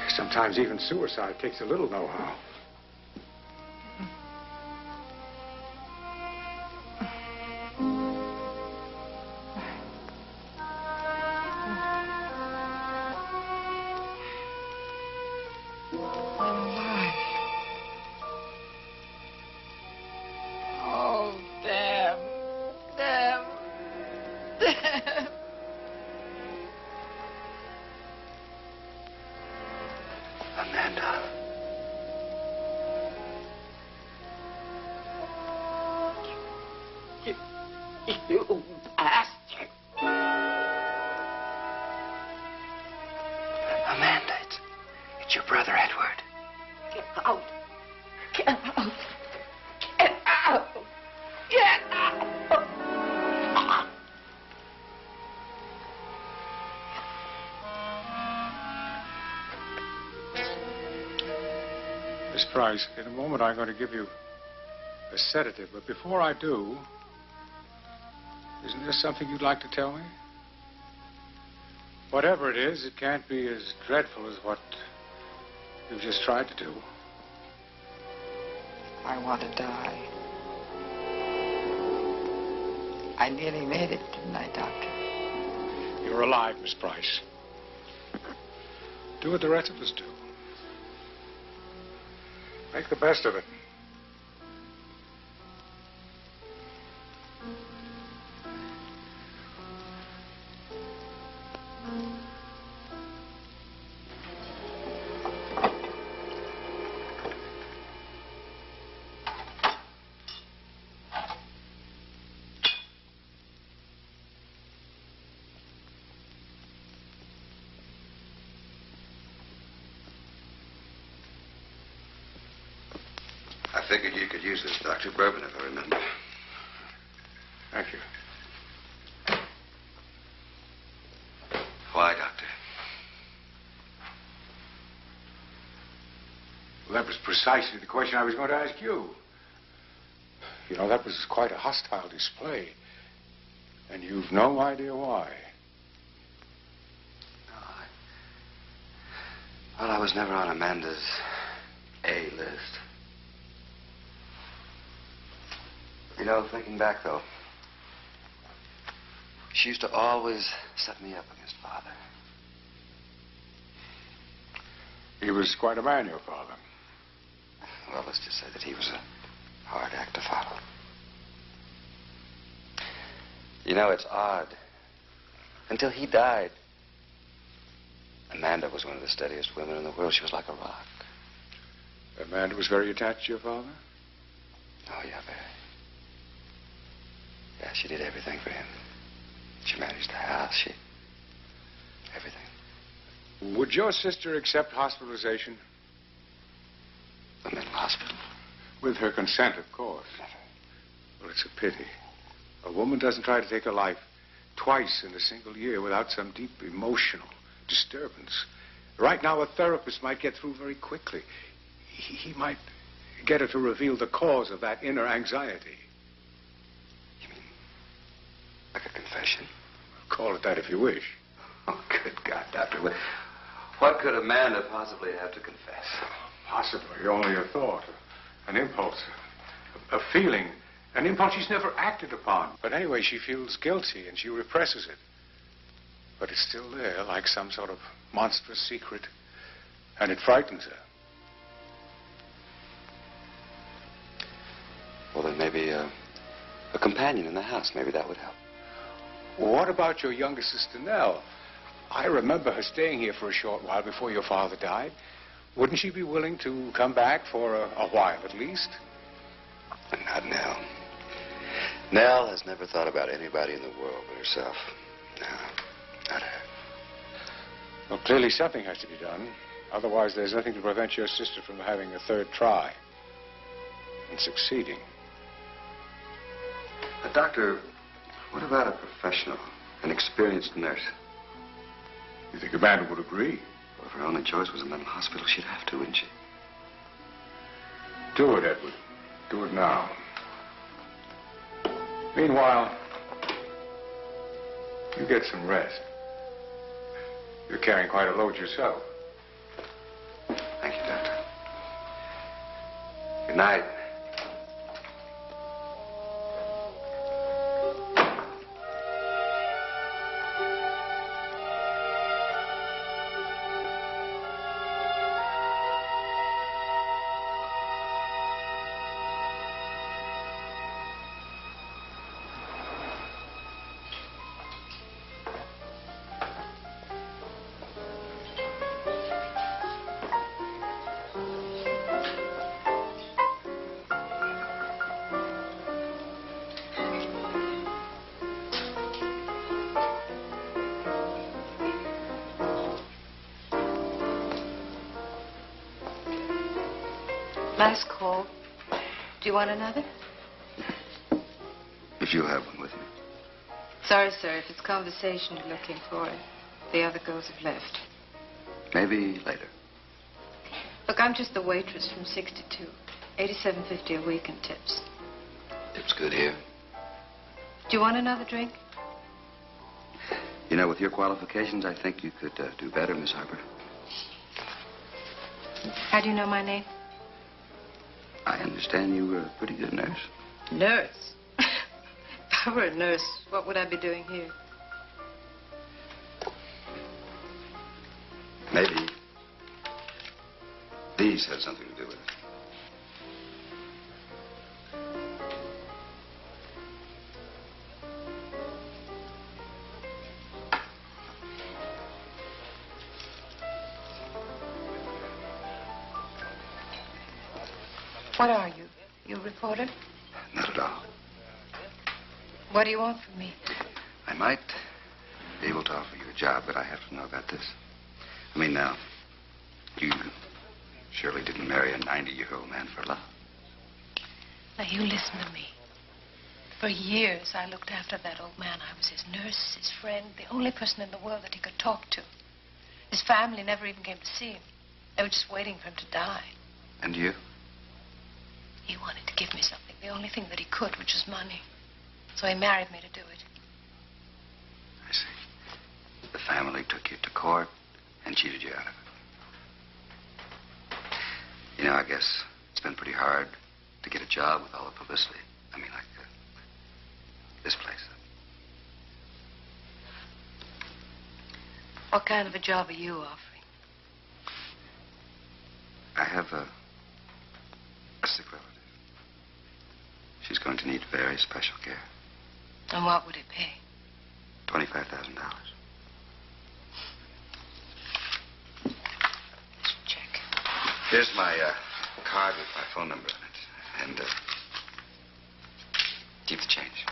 Sometimes even suicide takes a little know-how. You bastard. Amanda, it's your brother, Edward. Get out. Get out. Get out. Get out. Miss Price, in a moment I'm going to give you a sedative, but before I do, isn't there something you'd like to tell me? Whatever it is, it can't be as dreadful as what you've just tried to do. I want to die. I nearly made it, didn't I, Doctor? You're alive, Miss Price. Do what the rest of us do. Make the best of it. I figured you could use this, Dr. Bourbon, if I remember. Thank you. Why, Doctor? Well, that was precisely the question I was going to ask you. You know, that was quite a hostile display. And you've no idea why. No, well, I was never on Amanda's A list. You know, thinking back, though, she used to always set me up against Father. He was quite a man, your father. Well, let's just say that he was a hard act to follow. You know, it's odd. Until he died, Amanda was one of the steadiest women in the world. She was like a rock. Amanda was very attached to your father? Oh, yeah, very. Yeah, she did everything for him. She managed the house, everything. Would your sister accept hospitalization? The mental hospital? With her consent, of course. Never. Well, it's a pity. A woman doesn't try to take her life twice in a single year without some deep emotional disturbance. Right now, a therapist might get through very quickly. He might get her to reveal the cause of that inner anxiety. You mean like a confession? Call it that if you wish. Oh, good God, Doctor. What could Amanda possibly have to confess? Possibly only a thought, an impulse, a feeling, An impulse she's never acted upon. But anyway, she feels guilty and she represses it. But it's still there, like some sort of monstrous secret. And it frightens her. Well, then maybe a companion in the house. Maybe that would help. What about your younger sister, Nell? I remember her staying here for a short while before your father died. Wouldn't she be willing to come back for a while at least? Not Nell. Nell has never thought about anybody in the world but herself. No, not her. Well, clearly something has to be done. Otherwise, there's nothing to prevent your sister from having a third try and succeeding. But, Doctor, what about a professional, an experienced nurse? You think Amanda would agree? Well, if her only choice was a mental hospital, she'd have to, wouldn't she? Do it, Edward. Do it now. Meanwhile, you get some rest. You're carrying quite a load yourself. Thank you, Doctor. Good night. Nice call. Do you want another? If you have one with me. Sorry, sir. If it's conversation you're looking for, the other girls have left. Maybe later. Look, I'm just the waitress from 62. $87.50 a week in tips. Tip's good here. Do you want another drink? You know, with your qualifications, I think you could do better, Miss Harper. How do you know my name? I understand you were a pretty good nurse. Nurse? If I were a nurse, what would I be doing here? Maybe these had something to do with it. What are you? You a reporter? Not at all. What do you want from me? I might be able to offer you a job, but I have to know about this. I mean, now, you surely didn't marry a 90-year-old man for love. Now, you listen to me. For years, I looked after that old man. I was his nurse, his friend, the only person in the world that he could talk to. His family never even came to see him. They were just waiting for him to die. And you? He wanted to give me something, the only thing that he could, which was money. So he married me to do it. I see. The family took you to court and cheated you out of it. You know, I guess it's been pretty hard to get a job with all the publicity. I mean, like this place. What kind of a job are you offering? I have a sick relative. She's going to need very special care. And what would it pay? $25,000. Check. Here's my card with my phone number on it. And keep the change.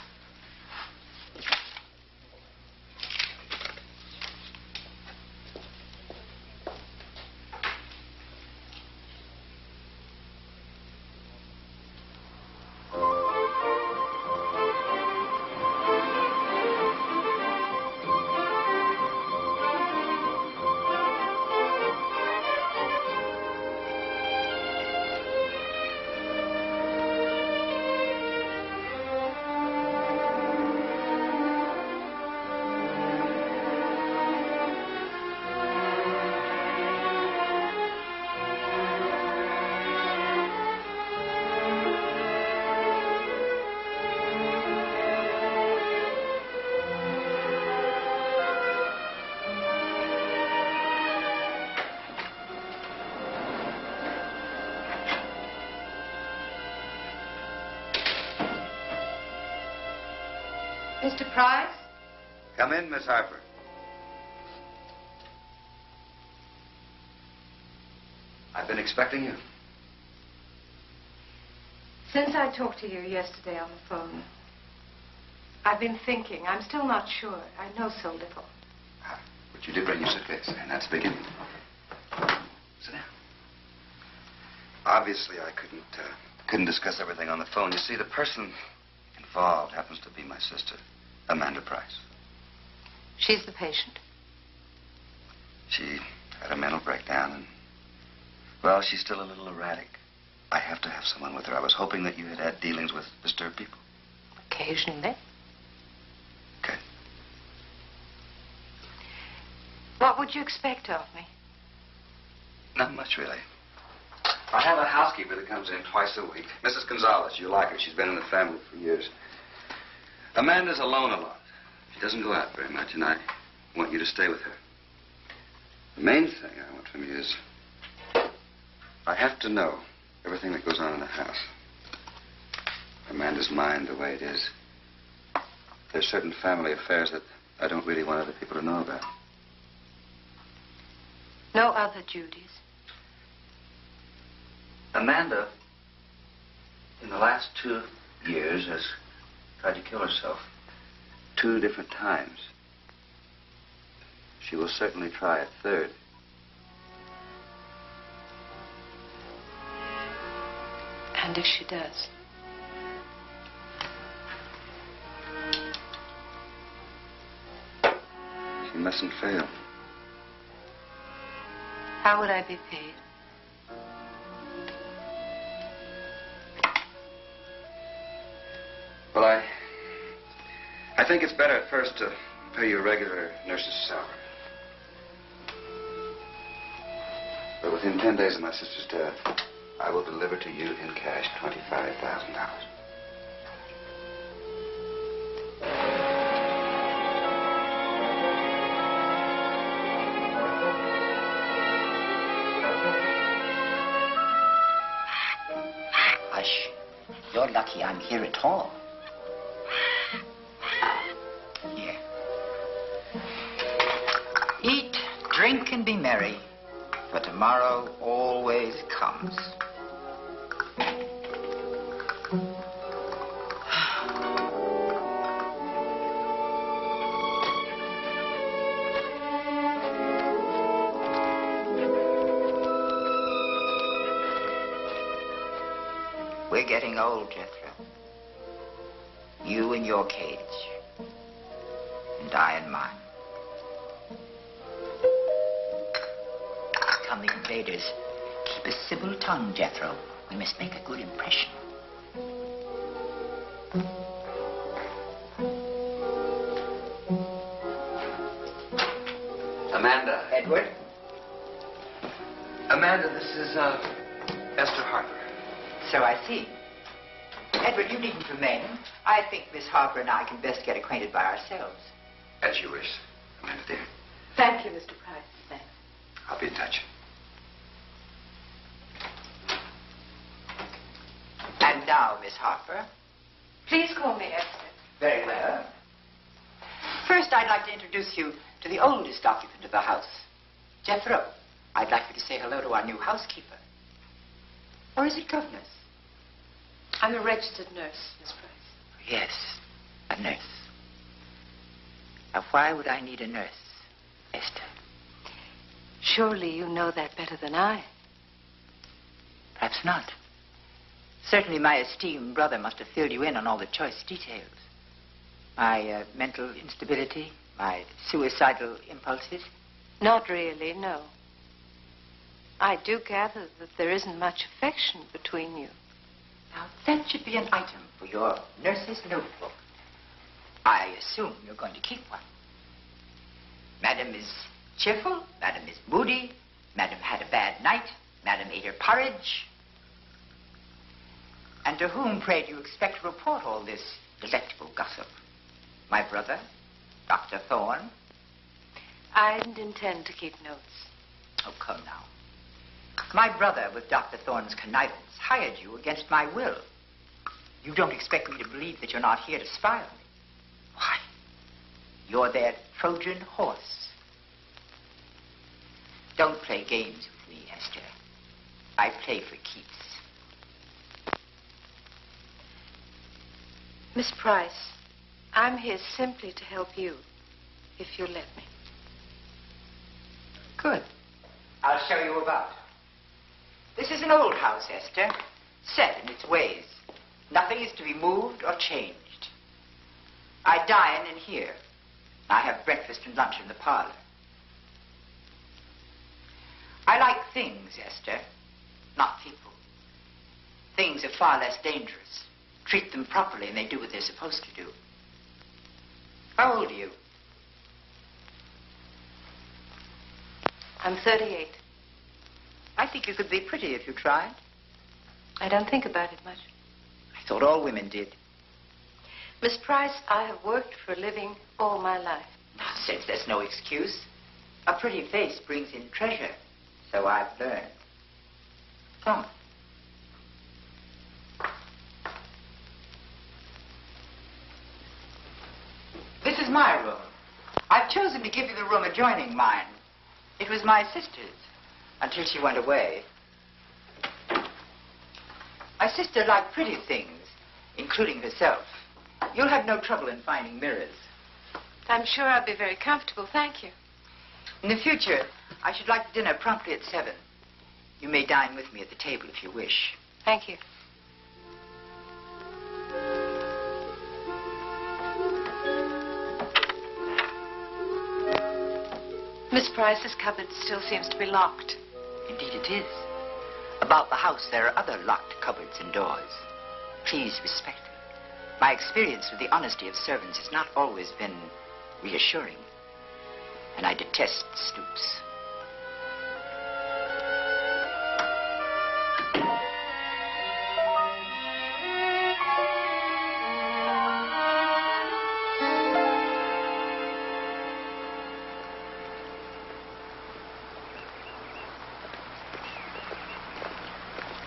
Mr. Price? Come in, Miss Harper. I've been expecting you. Since I talked to you yesterday on the phone, I've been thinking. I'm still not sure. I know so little. But you did bring your suitcase, and that's the beginning. Sit down. Obviously, I couldn't discuss everything on the phone. You see, the person involved happens to be my sister, Amanda Price. She's the patient. She had a mental breakdown, and, well, she's still a little erratic. I have to have someone with her. I was hoping that you had had dealings with disturbed people. Occasionally. Okay. What would you expect of me? Not much, really. I have a housekeeper that comes in twice a week. Mrs. Gonzalez. You like her. She's been in the family for years. Amanda's alone a lot. She doesn't go out very much, and I want you to stay with her. The main thing I want from you is I have to know everything that goes on in the house. Amanda's mind the way it is. There's certain family affairs that I don't really want other people to know about. No other duties. Amanda, in the last 2 years, has tried to kill herself 2 different times. She will certainly try a third. And if she does? She mustn't fail. How would I be paid? Well, I think it's better at first to pay you a regular nurse's salary. But within 10 days of my sister's death, I will deliver to you in cash $25,000. Hush. You're lucky I'm here at all. Here. Eat, drink, and be merry, for tomorrow always comes. We're getting old, Jethro. You in your cage, and I in mine. Come the invaders. Keep a civil tongue, Jethro. We must make a good impression. Amanda. Edward? Amanda, this is, Esther Harper. So I see. Edward, you needn't remain. I think Miss Harper and I can best get acquainted by ourselves. As you wish, Amanda dear. Thank you, Mr. Price. Thanks. I'll be in touch. And now, Miss Harper. Please call me Esther. Very well. First, I'd like to introduce you to the oldest occupant of the house, Jethro. I'd like you to say hello to our new housekeeper. Or is it governess? I'm a registered nurse, Miss Price. Yes, a nurse. Now, why would I need a nurse, Esther? Surely you know that better than I. Perhaps not. Certainly my esteemed brother must have filled you in on all the choice details. My mental instability, my suicidal impulses. Not really, no. I do gather that there isn't much affection between you. Now, that should be an item for your nurse's notebook. I assume you're going to keep one. Madam is cheerful, Madam is moody, Madam had a bad night, Madam ate her porridge. And to whom, pray, do you expect to report all this delectable gossip? My brother, Dr. Thorne? I didn't intend to keep notes. Oh, come now. My brother, with Dr. Thorne's connivance, hired you against my will. You don't expect me to believe that you're not here to spy on me. Why, you're their Trojan horse. Don't play games with me, Esther. I play for keeps. Miss Price, I'm here simply to help you, if you'll let me. Good. I'll show you about. This is an old house, Esther, set in its ways. Nothing is to be moved or changed. I dine in here. I have breakfast and lunch in the parlor. I like things, Esther, not people. Things are far less dangerous. Treat them properly and they do what they're supposed to do. How old are you? I'm 38. I think you could be pretty if you tried. I don't think about it much. I thought all women did. Miss Price, I have worked for a living all my life. Nonsense, that's no excuse. A pretty face brings in treasure, so I've learned. Come. This is my room. I've chosen to give you the room adjoining mine. It was my sister's until she went away. My sister liked pretty things, including herself. You'll have no trouble in finding mirrors. I'm sure I'll be very comfortable, thank you. In the future, I should like dinner promptly at 7. You may dine with me at the table if you wish. Thank you. Miss Price's cupboard still seems to be locked. Indeed it is. About the house, there are other locked cupboards and doors. Please respect me. My experience with the honesty of servants has not always been reassuring. And I detest stoops.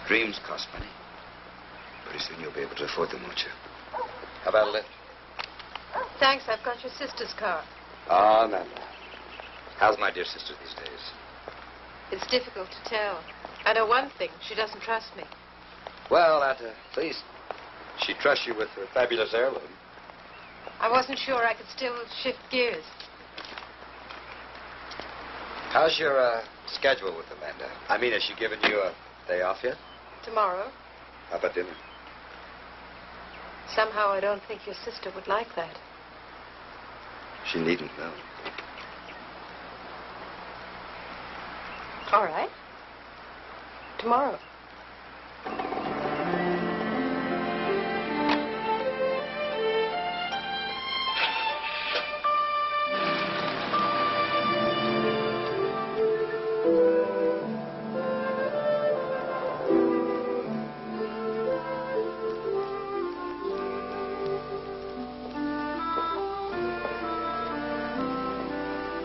Dreams cost money. Pretty soon you'll be able to afford them, won't you? How about a lift? Thanks, I've got your sister's car. Oh, no. How's my dear sister these days? It's difficult to tell. I know one thing, she doesn't trust me. Well, at least she trusts you with her fabulous heirloom. I wasn't sure I could still shift gears. How's your schedule with Amanda? I mean, has she given you a day off yet? Tomorrow? How about dinner? Somehow I don't think your sister would like that. She needn't know. All right. Tomorrow.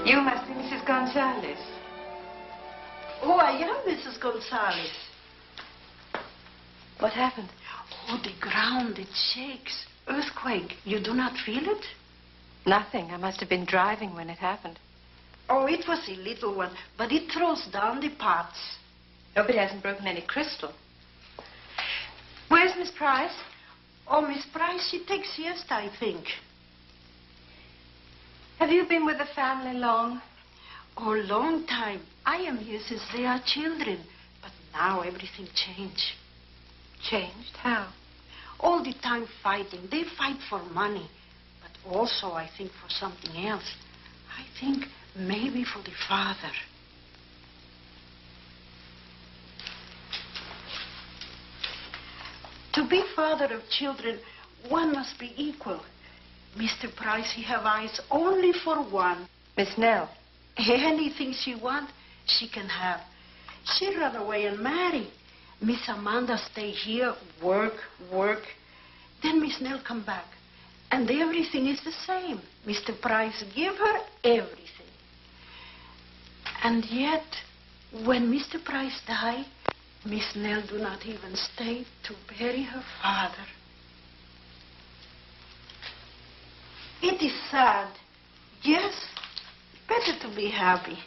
You must be Mrs. Gonzalez. Oh, I am Mrs. Gonzalez. What happened? Oh, the ground, it shakes. Earthquake. You do not feel it? Nothing. I must have been driving when it happened. Oh, it was a little one, but it throws down the pots. Nobody hasn't broken any crystal. Where's Miss Price? Oh, Miss Price, she takes siesta, I think. Have you been with the family long? Oh, long time. I am here since they are children. But now everything changed. Changed? How? All the time fighting. They fight for money. But also, I think, for something else. I think maybe for the father. To be father of children, one must be equal. Mr. Price, he have eyes only for one. Miss Nell. Anything she want, she can have. She run away and marry. Miss Amanda stay here, work. Then Miss Nell come back. And everything is the same. Mr. Price give her everything. And yet, when Mr. Price die, Miss Nell do not even stay to bury her father. It is sad. Yes, better to be happy.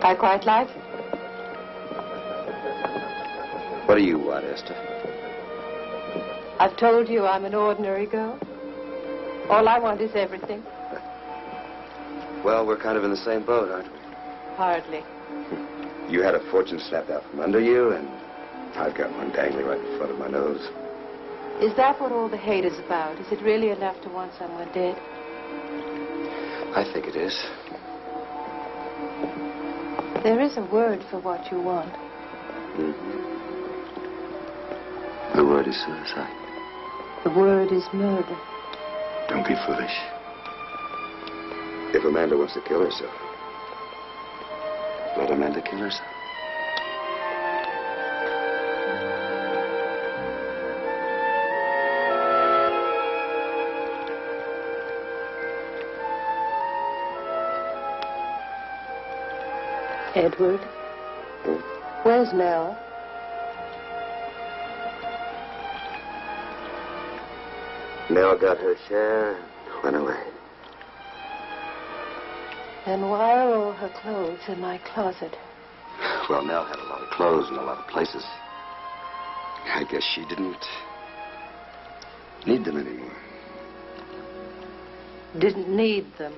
I quite like it. What do you want, Esther? I've told you I'm an ordinary girl. All I want is everything. Well, we're kind of in the same boat, aren't we? Hardly. You had a fortune snapped out from under you, and I've got one dangling right in front of my nose. Is that what all the hate is about? Is it really enough to want someone dead? I think it is. There is a word for what you want. The word is suicide. The word is murder. Don't be foolish. If Amanda wants to kill herself, let Amanda kill herself. Edward? Where's Nell? Nell got her share and went away. And why are all her clothes in my closet? Well, Nell had a lot of clothes in a lot of places. I guess she didn't need them anymore. Didn't need them.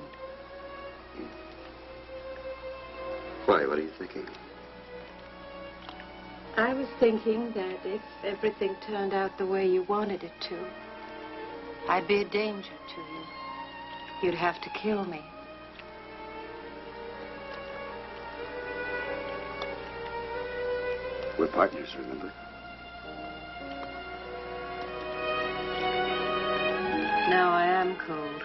Why? What are you thinking? I was thinking that if everything turned out the way you wanted it to, I'd be a danger to you. You'd have to kill me. We're partners, remember? Now I am cold.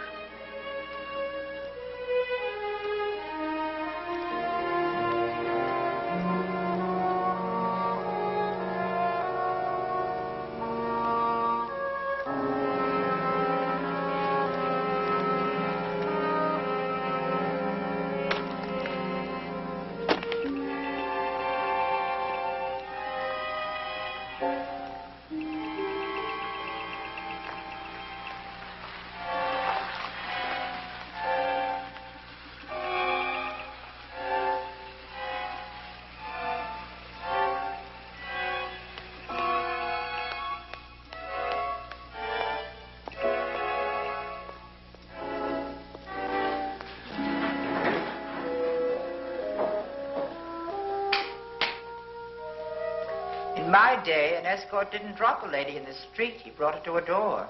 In my day, an escort didn't drop a lady in the street. He brought her to a door.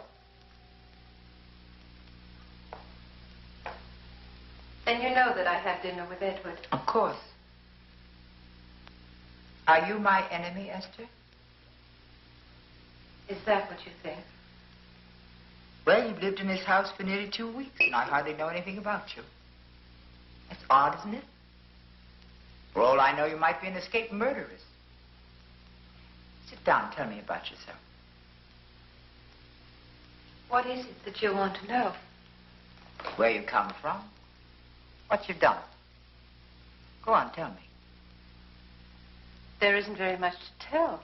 Then you know that I had dinner with Edward. Of course. Are you my enemy, Esther? Is that what you think? Well, you've lived in this house for nearly 2 weeks, and I hardly know anything about you. That's odd, isn't it? For all I know, you might be an escaped murderess. Sit down. Tell me about yourself. What is it that you want to know? Where you come from? What you've done? Go on, tell me. There isn't very much to tell.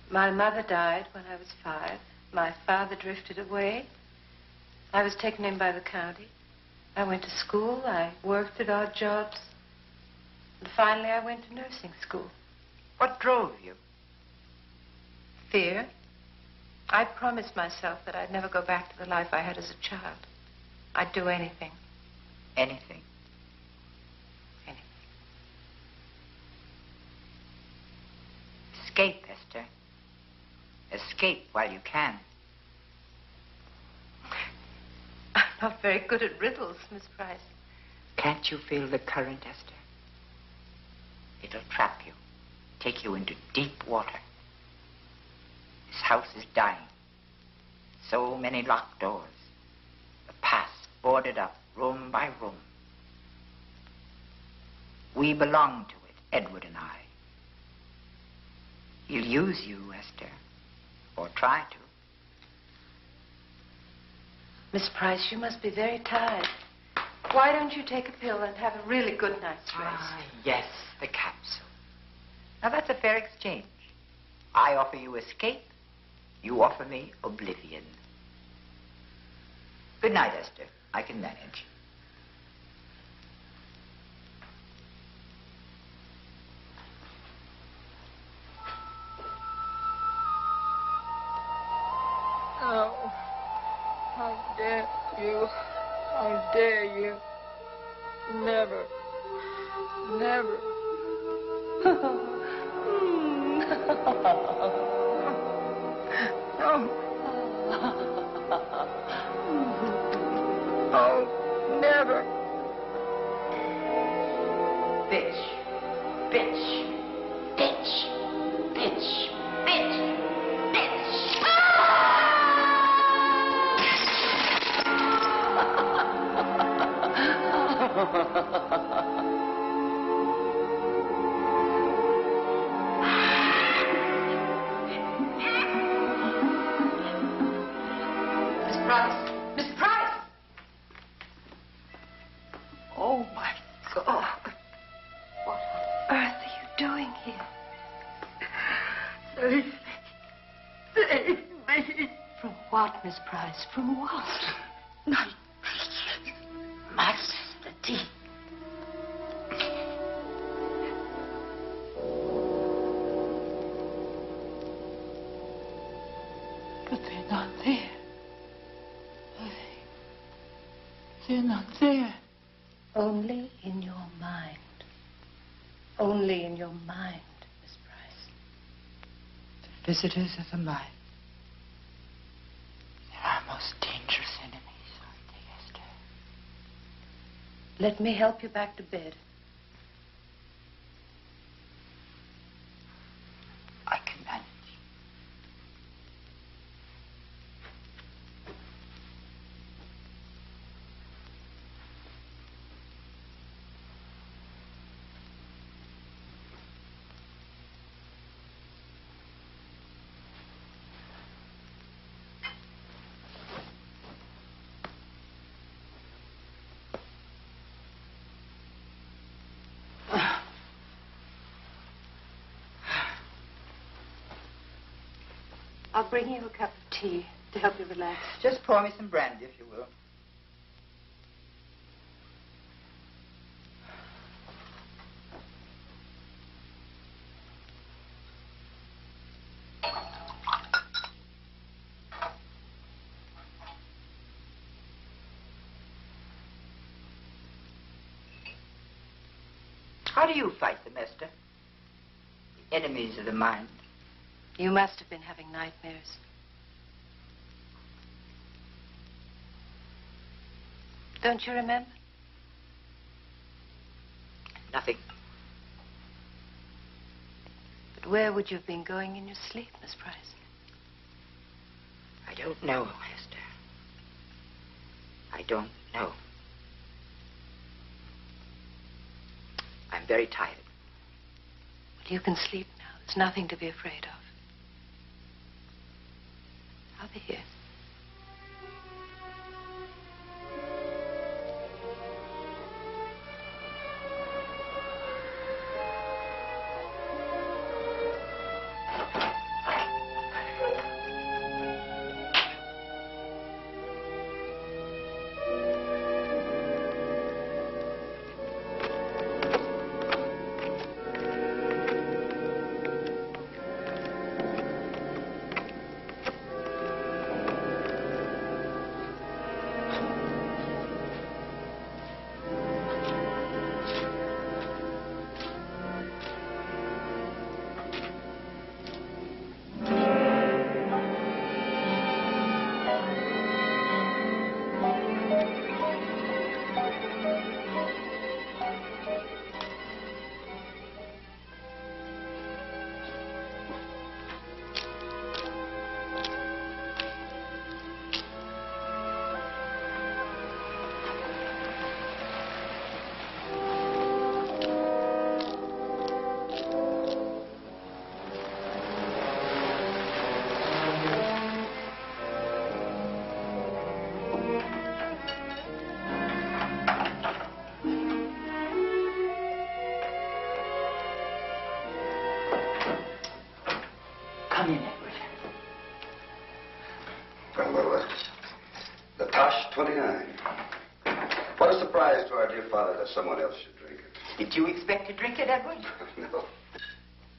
My mother died when I was 5. My father drifted away. I was taken in by the county. I went to school. I worked at odd jobs. And finally, I went to nursing school. What drove you? Fear. I promised myself that I'd never go back to the life I had as a child. I'd do anything. Anything? Anything. Escape, Esther. Escape while you can. I'm not very good at riddles, Miss Price. Can't you feel the current, Esther? It'll trap you, take you into deep water. This house is dying. So many locked doors. The past boarded up, room by room. We belong to it, Edward and I. He'll use you, Esther, or try to. Miss Price, you must be very tired. Why don't you take a pill and have a really good night's rest? Ah, yes, the capsule. Now, that's a fair exchange. I offer you escape. You offer me oblivion. Good night, Esther. I can manage. Oh, how dare you? How dare you? Never. Never. Oh, never. Bitch. Bitch. Bitch. Bitch. Bitch. Bitch. Miss Price! Miss Price! Oh, my God. What on earth are you doing here? Save me. Save me. From what, Miss Price? From what? Night. Master D. But they're not there. Are they? They're not there. Only in your mind. Only in your mind, Miss Price. The visitors of the mind. They're our most dangerous enemies, aren't they, Esther? Let me help you back to bed. I can manage. I'll bring you a cup of tea to help you relax. Just pour me some brandy, if you will. How do you fight them, Esther? The enemies of the mind. You must have been having nightmares. Don't you remember? Nothing. But where would you have been going in your sleep, Miss Price? I don't know, Esther. I don't know. I'm very tired. Well, you can sleep now. There's nothing to be afraid of. Father here. Come in, Edward. Well, what was it? The Tosh 29. What a surprise to our dear father that someone else should drink it. Did you expect to drink it, Edward? No.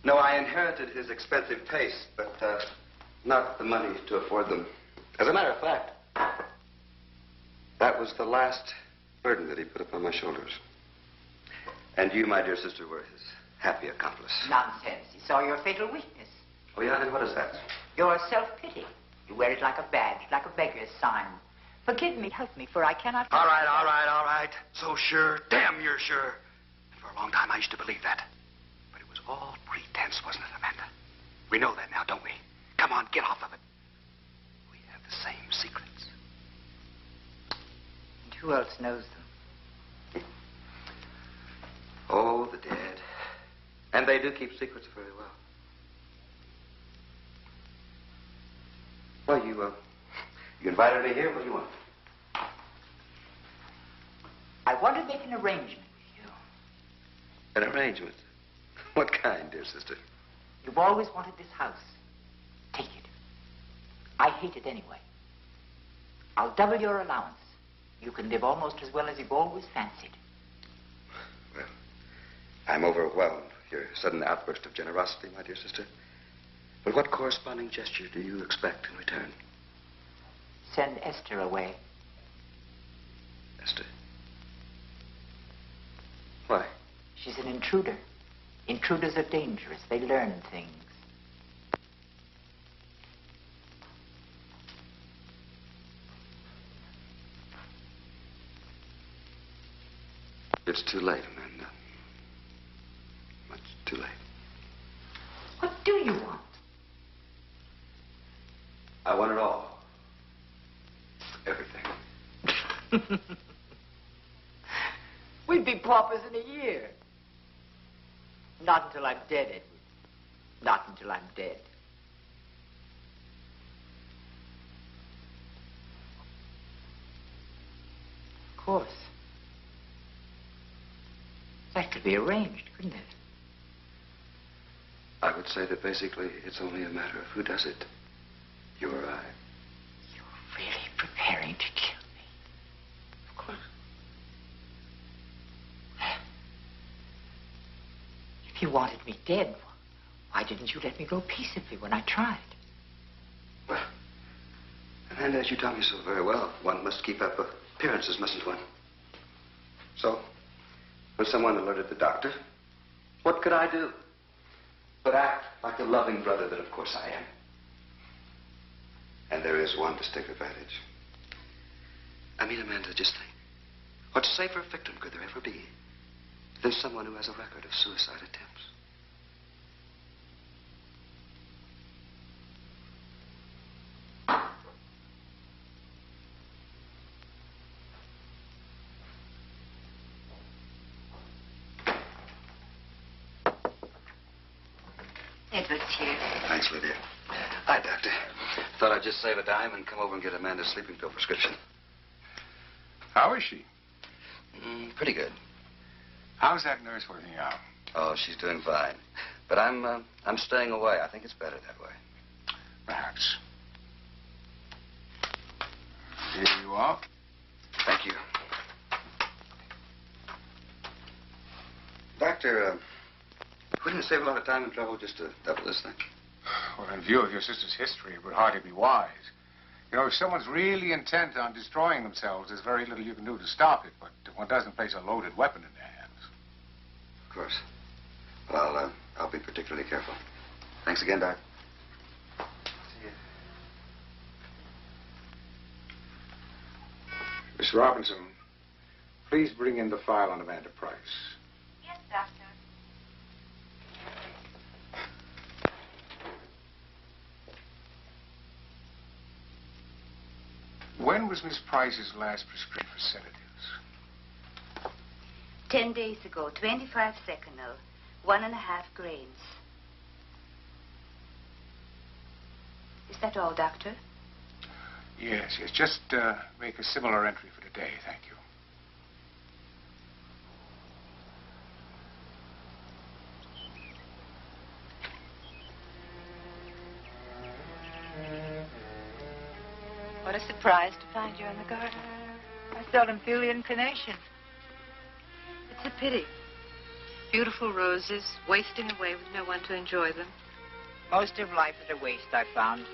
No, I inherited his expensive tastes, but not the money to afford them. As a matter of fact, that was the last burden that he put upon my shoulders. And you, my dear sister, were his happy accomplice. Nonsense. He saw your fatal weakness. Oh, yeah? And what is that? Your self-pity. You wear it like a badge, like a beggar's sign. Forgive me, help me, for I cannot... All right. So sure. Damn, you're sure. For a long time, I used to believe that. But it was all pretense, wasn't it, Amanda? We know that now, don't we? Come on, get off of it. We have the same secrets. And who else knows them? Oh, the dead. And they do keep secrets very well. Well, you invited me here. What do you want? I want to make an arrangement with you. An arrangement? What kind, dear sister? You've always wanted this house. Take it. I hate it anyway. I'll double your allowance. You can live almost as well as you've always fancied. Well, I'm overwhelmed with your sudden outburst of generosity, my dear sister. But what corresponding gesture do you expect in return? Send Esther away. Esther? Why? She's an intruder. Intruders are dangerous. They learn things. It's too late, Amanda. Much too late. What do you want? I want it all. Everything. We'd be paupers in a year. Not until I'm dead, Edward. Not until I'm dead. Of course. That could be arranged, couldn't it? I would say that basically it's only a matter of who does it. You or I. You're really preparing to kill me. Of course. If you wanted me dead, why didn't you let me go peaceably when I tried? Well, and as you taught me so very well, one must keep up appearances, mustn't one? So, when someone alerted the doctor, what could I do but act like the loving brother that of course I am? And there is one distinct advantage. I mean, Amanda, just think. What safer victim could there ever be than someone who has a record of suicide attempts? Edward's here. Thanks, Lydia. Hi, Doctor. Thought I'd just save a dime and come over and get Amanda's sleeping pill prescription. How is she? Pretty good. How's that nurse working out? Oh, she's doing fine. But I'm staying away. I think it's better that way. Perhaps. Here you are. Thank you. Doctor, wouldn't it save a lot of time and trouble just to double this thing? Well, in view of your sister's history, it would hardly be wise. You know, if someone's really intent on destroying themselves, there's very little you can do to stop it, but one doesn't place a loaded weapon in their hands. Of course. Well, I'll be particularly careful. Thanks again, Doc. See you. Miss Robinson, please bring in the file on Amanda Price. Yes, Doctor. When was Miss Price's last prescription for sedatives? 10 days ago, 25 seconal, 1.5 grains. Is that all, Doctor? Yes. Just make a similar entry for today, thank you. What a surprise to find you in the garden. I seldom feel the inclination. It's a pity. Beautiful roses, wasting away with no one to enjoy them. Most of life is a waste, I've found.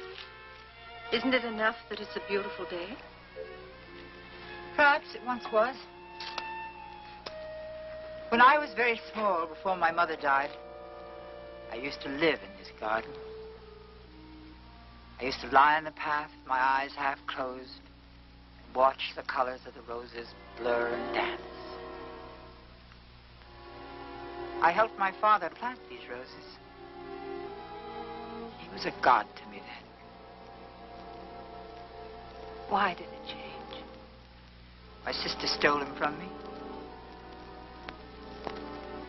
Isn't it enough that it's a beautiful day? Perhaps it once was. When I was very small, before my mother died, I used to live in this garden. I used to lie on the path, my eyes half closed, and watch the colors of the roses blur and dance. I helped my father plant these roses. He was a god to me then. Why did it change? My sister stole him from me.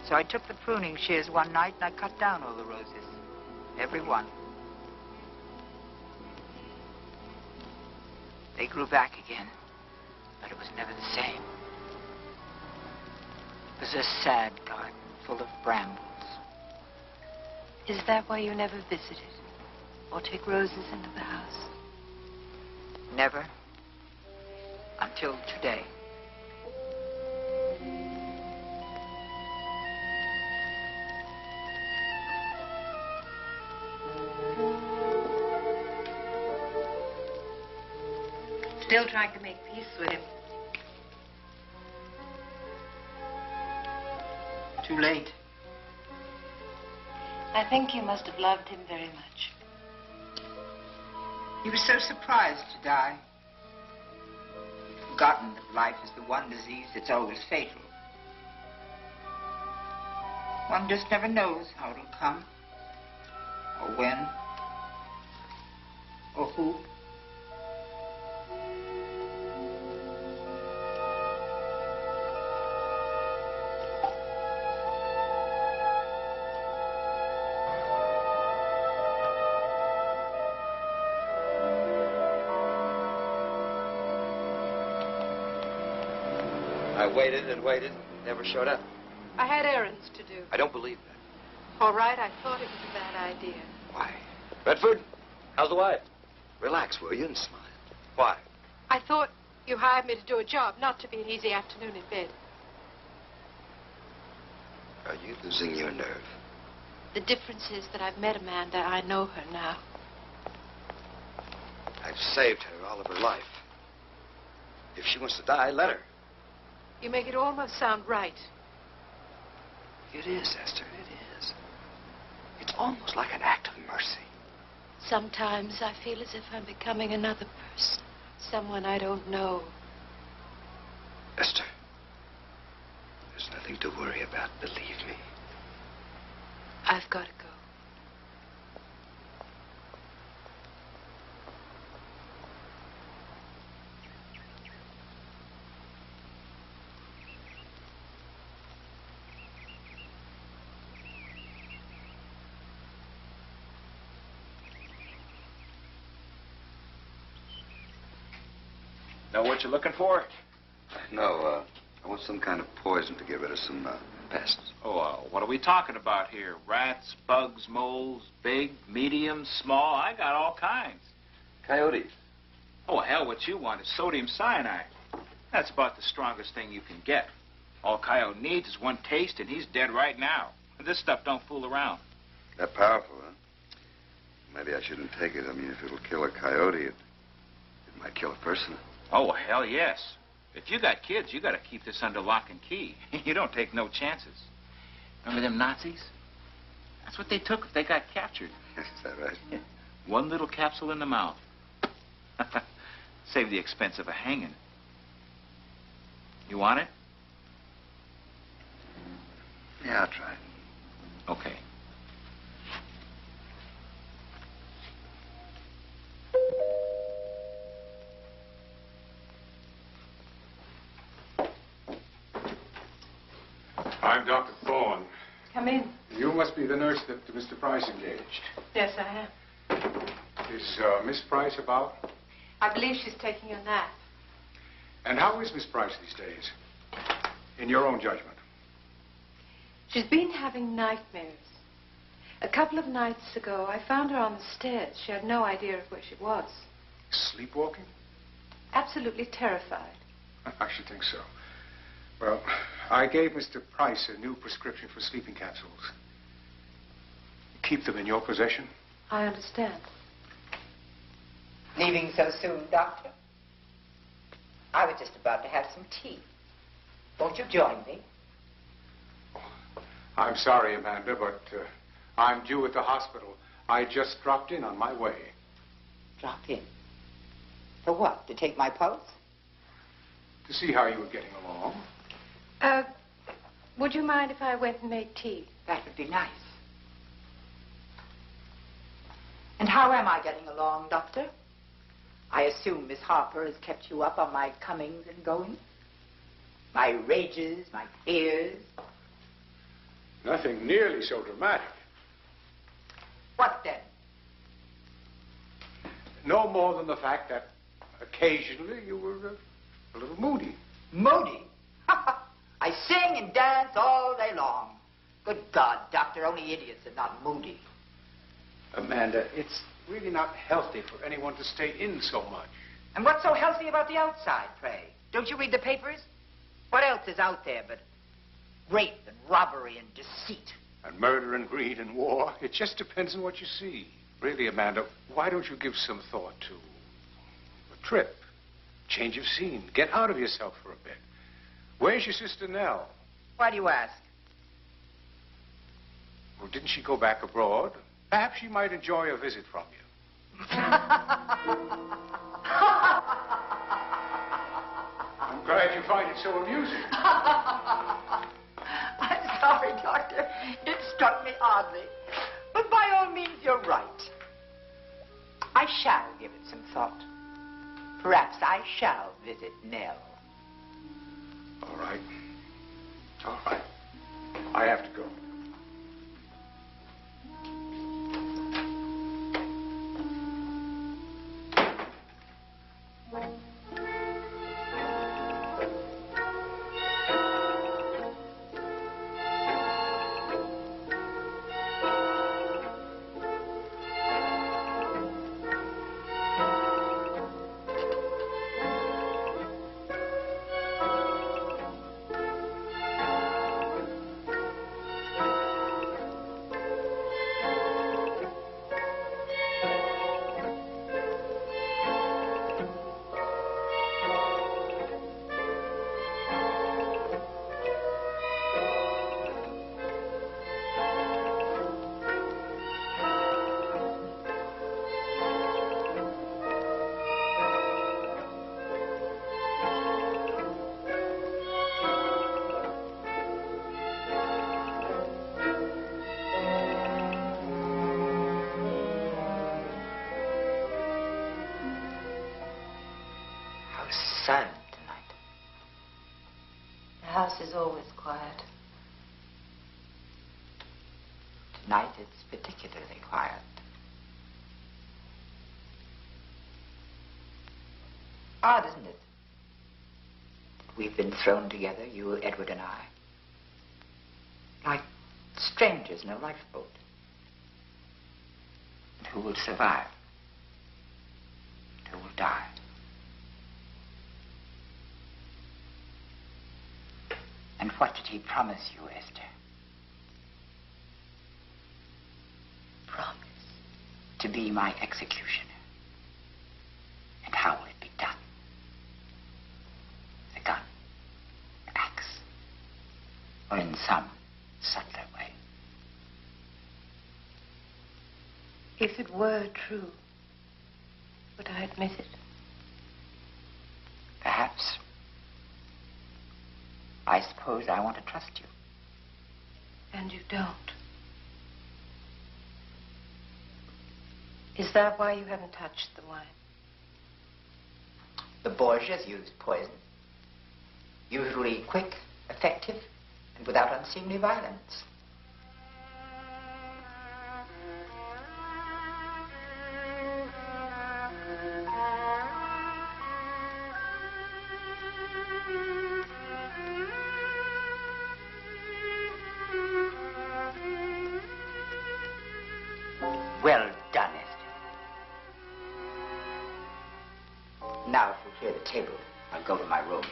So I took the pruning shears one night and I cut down all the roses. Every one. They grew back again, but it was never the same. It was a sad garden full of brambles. Is that why you never visited or take roses into the house? Never. Until today. Still trying to make peace with him. Too late. I think you must have loved him very much. He was so surprised to die. He'd forgotten that life is the one disease that's always fatal. One just never knows how it'll come, or when, or who. I waited and waited, never showed up. I had errands to do. I don't believe that. All right, I thought it was a bad idea. Why? Bedford, how's the wife? Relax, will you, and smile. Why? I thought you hired me to do a job, not to be an easy afternoon in bed. Are you losing your nerve? The difference is that I've met Amanda. I know her now. I've saved her all of her life. If she wants to die, let her. You make it almost sound right. It is, Esther, it is. It's almost like an act of mercy. Sometimes I feel as if I'm becoming another person. Someone I don't know. Esther, there's nothing to worry about, believe me. I've got to go. Know what you're looking for? No, I want some kind of poison to get rid of some pests. Oh, what are we talking about here? Rats, bugs, moles, big, medium, small? I got all kinds. Coyotes. Oh, hell, what you want is sodium cyanide. That's about the strongest thing you can get. All Coyote needs is one taste, and he's dead right now. This stuff don't fool around. That powerful, huh? Maybe I shouldn't take it. I mean, if it'll kill a coyote, it might kill a person. Oh, hell yes. If you got kids, you got to keep this under lock and key. You don't take no chances. Remember them Nazis? That's what they took if they got captured. Is that right? Yeah. One little capsule in the mouth. Save the expense of a hanging. You want it? Yeah, I'll try it. Okay. I'm Dr. Thorne. Come in. You must be the nurse that Mr. Price engaged. Yes, I am. Is Miss Price about? I believe she's taking a nap. And how is Miss Price these days? In your own judgment. She's been having nightmares. A couple of nights ago, I found her on the stairs. She had no idea of where she was. Sleepwalking? Absolutely terrified. I should think so. Well, I gave Mr. Price a new prescription for sleeping capsules. Keep them in your possession? I understand. Leaving so soon, Doctor? I was just about to have some tea. Won't you join me? I'm sorry, Amanda, but I'm due at the hospital. I just dropped in on my way. Drop in? For what? To take my pulse? To see how you were getting along. Would you mind if I went and made tea? That would be nice. And how am I getting along, Doctor? I assume Miss Harper has kept you up on my comings and goings? My rages, my fears? Nothing nearly so dramatic. What then? No more than the fact that occasionally you were a little moody. Moody? I sing and dance all day long. Good God, Doctor, only idiots are not moody. Amanda, it's really not healthy for anyone to stay in so much. And what's so healthy about the outside, pray? Don't you read the papers? What else is out there but rape and robbery and deceit? And murder and greed and war. It just depends on what you see. Really, Amanda, why don't you give some thought to a trip? Change of scene. Get out of yourself for a bit. Where's your sister Nell? Why do you ask? Well, didn't she go back abroad? Perhaps she might enjoy a visit from you. I'm glad you find it so amusing. I'm sorry, Doctor. It struck me oddly. But by all means, you're right. I shall give it some thought. Perhaps I shall visit Nell. All right. All right. I have to go. Silent tonight. The house is always quiet. Tonight it's particularly quiet. Odd, isn't it? We've been thrown together, you, Edward, and I, like strangers in a lifeboat. And who will survive? And who will die? And what did he promise you, Esther? Promise. To be my executioner. And how will it be done? A gun, an axe, or in some subtler way? If it were true, would I admit it? Perhaps. I suppose I want to trust you. And you don't. Is that why you haven't touched the wine? The Borgias used poison. Usually quick, effective, and without unseemly violence. Well done, Esther. Now, if you clear the table, I'll go to my room.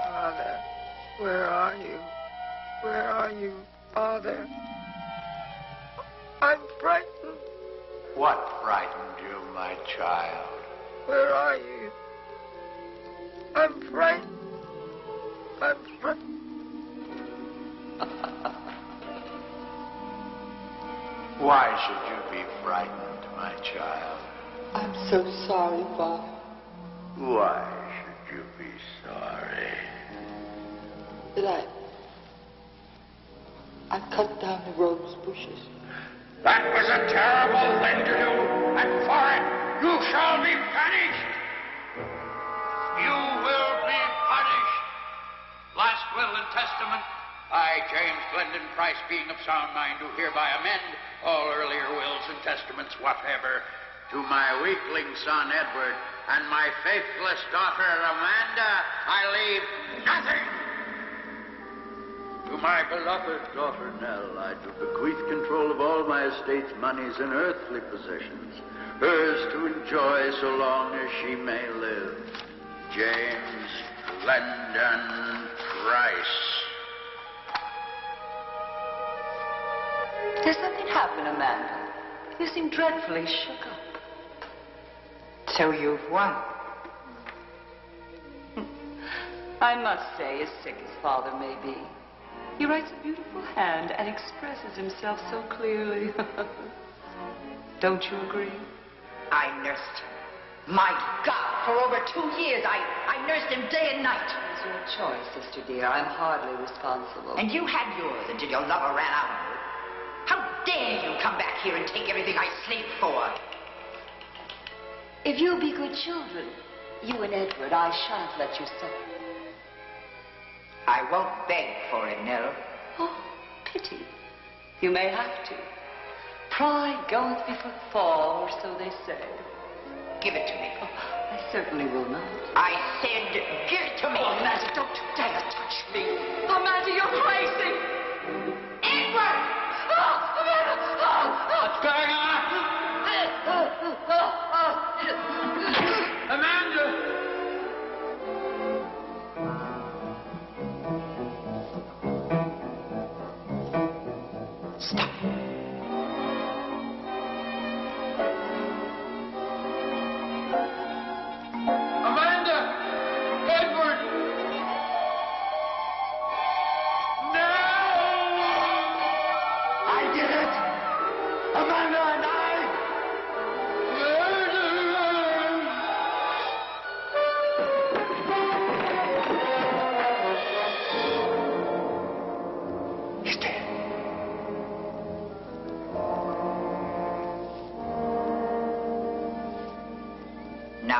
Father, where are you? Where are you, Father? I'm frightened. What frightened you, my child? Where are you? I'm frightened. I'm frightened. Why should you be frightened, my child? I'm so sorry, Father. Why should you be sorry? That I cut down the rose bushes. That was a terrible thing to do, and for it you shall be punished. You will be punished. Last will and testament. I, James Glendon Price, being of sound mind, do hereby amend all earlier wills and testaments whatever. To my weakling son, Edward, and my faithless daughter, Amanda, I leave nothing. To my beloved daughter, Nell, I do bequeath control of all my estate's moneys and earthly possessions, hers to enjoy so long as she may live. James Glendon Price. Did something happen, Amanda? You seem dreadfully shook up. So you've won. I must say, as sick as Father may be, he writes a beautiful hand and expresses himself so clearly. Don't you agree? I nursed him. My God, for over 2 years, I nursed him day and night. It's your choice, sister dear. I'm hardly responsible. And you had yours until your lover ran out of you. How dare you come back here and take everything I slaved for? If you'll be good children, you and Edward, I shan't let you suffer. I won't beg for it, Nell. Oh, pity. You may have to. Pride goeth before the fall, or so they say. Give it to me. Oh, I certainly will not. I said, give it to me. Oh, Amanda, don't you dare touch me. Amanda, you're crazy. Edward! Oh, Amanda! Oh, What's going on?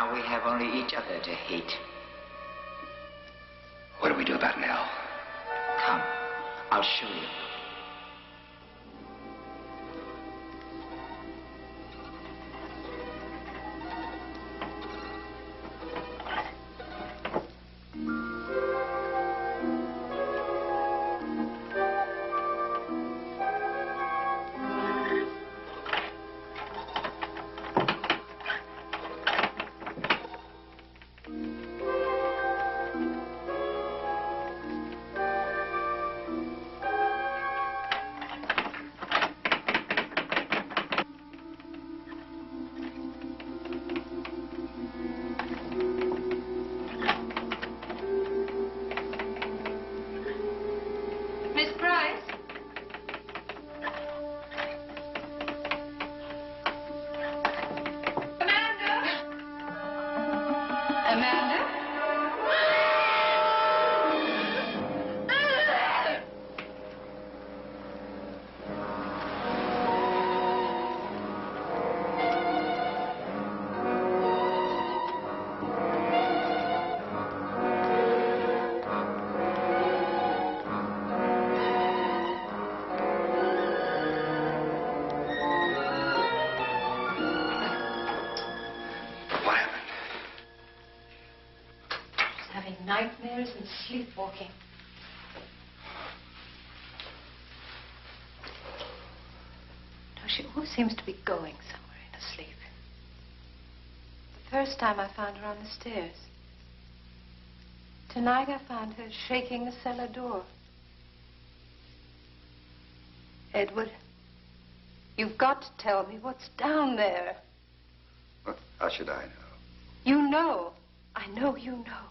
Now we have only each other to hate. What do we do about Nell? Come, I'll show you. Miss Price? Amanda? Amanda? What happened? Having nightmares and sleepwalking. No, she always seems to be going somewhere in her sleep. The first time I found her on the stairs. Tonight I found her shaking the cellar door. Edward, you've got to tell me what's down there. Well, how should I know? You know. I know you know.